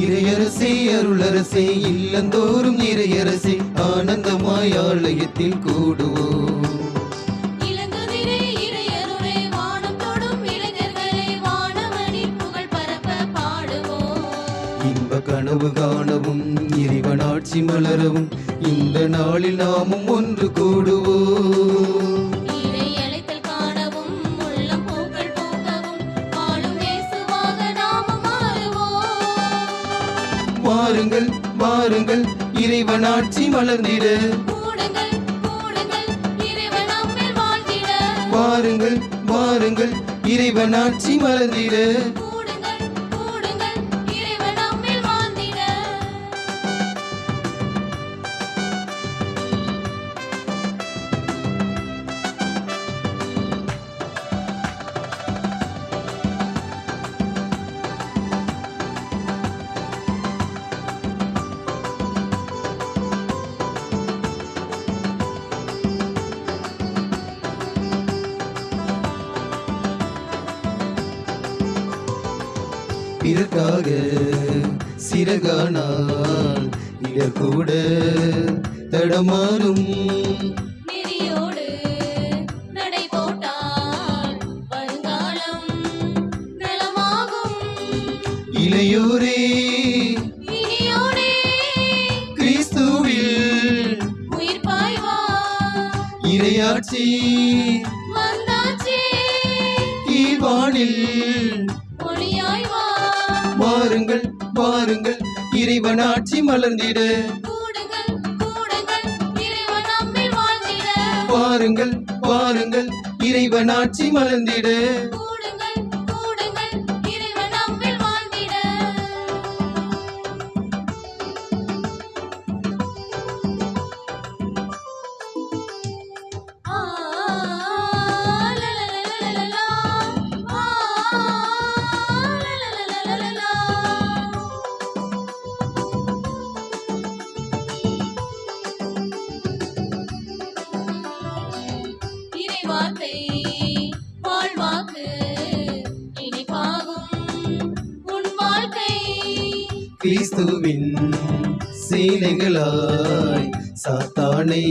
இறையரசே அருளரசே இல்லந்தோறும் இறையரசே ஆனந்தமாய் ஆலயத்தில் கூடுவோம். இளங்குதிரை இறையருளே வானம் தொடும் இளைஞர்களே வானமணி புகழ் பரப்ப பாடுவோம். இன்ப கனவு காணவும் இறைவனாட்சி மலரவும் இந்த நாளில் நாமும் ஒன்று கூடுவோம். இறை அழைத்தல் காணவும் உள்ளம் பூக்கள் பூக்கவும் வாழும் இயேசுவாக நாமும் மாறுவோம். வாருங்கள் வாருங்கள் இறைவனாட்சி மலர்ந்திட. கூடுங்கள் கூடுங்கள் இறைவன் நம்மில் வாழ்ந்திட. வாருங்கள் வாருங்கள் இறைவனாட்சி மலர்ந்திட. கூடுங்கள் கூடுங்கள் இறைவன் நம்மில் வாழ்ந்திட. பிறக்காக சிறகானால் இடர்கூட தடமாறும். நெறியோடு நடை போட்டால் வருங்காலம் நலமாகும். இளையோரே இனியோடே கிறிஸ்துவில் உயிர் பாய்வா இறையாட்சி வந்தாச்சே கீழ்வானில். ஒளியாய் வா. வாருங்கள் வாருங்கள் இறைவனாட்சி மலர்ந்திட. கூடுங்கள் கூடுங்கள் இறைவன் நம்மில் வாழ்ந்திட. வாருங்கள் வாருங்கள் இறைவனாட்சி மலர்ந்திட. கூடுங்கள் கூடுங்கள் இறைவன் நம்மில் வாழ்ந்திட. ஆ லலலலலலா ஆ லலலலலலா. இறைவார்த்தை வாழ்வாக்கு இனிப்பாகும் உன் வாழ்க்கை. கிறிஸ்துவின் சேனைகளாய் சாத்தானை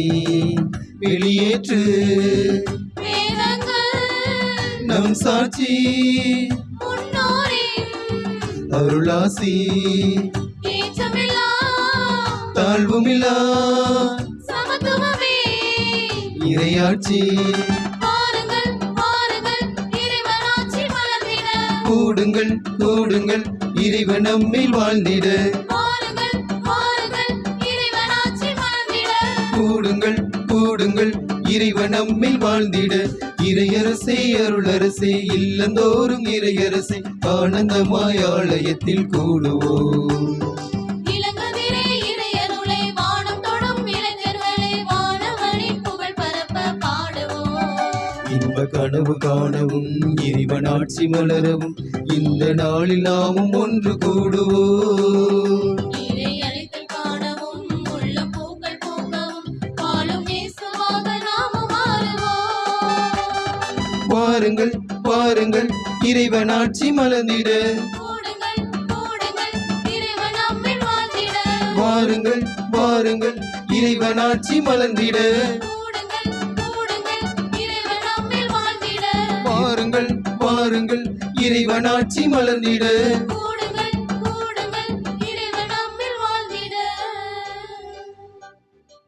வெளியேற்று. வேதங்கள் நம் சாட்சி முன்னோரின் அருளாசி ஏற்றமில்லா தாழ்வுமில்லா சமத்துவமே. இறையாட்சி. பாருங்கள் பாருங்கள் இறைவன் ஆட்சி மலர்ந்திட. கூடுங்கள் கூடுங்கள் இறைவன் நம்மில் வாழ்ந்திட. பாருங்கள் பாருங்கள் இறைவன் ஆட்சி மலர்ந்திட. கூடுங்கள் கூடுங்கள் இறைவன் நம்மில் வாழ்ந்திட. இறையரசே அருளரசே இல்லந்தோறும் இறையரசே ஆனந்தமாய் ஆலயத்தில் கூடுவோம். இளங்கதிரை இறையருளே வானம் தொடும் இளைஞர்களே வானமணி புகழ் பரப்ப பாடுவோம். இன்ப கனவு காணவும் இறைவனாட்சி மலரவும் இந்த நாளில் நாமும் ஒன்று கூடுவோம். இறை அழைத்தல் காணவும் உள்ளம் பூக்கள் பூக்கவும் வாழும் இயேசுவாக நாமும் மாறுவோம். வாருங்கள் வாருங்கள் இறைவனாட்சி மலர்ந்திட. கூடுங்கள் கூடுங்கள் இறைவன் நம்மில் வாழ்ந்திட. வாருங்கள் வாருங்கள் இறைவனாட்சி மலர்ந்திட. கூடுங்கள் கூடுங்கள் இறைவன் நம்மில் வாழ்ந்திட. வாருங்கள் வாருங்கள் இறைவனாட்சி மலர்ந்திட. கூடுங்கள்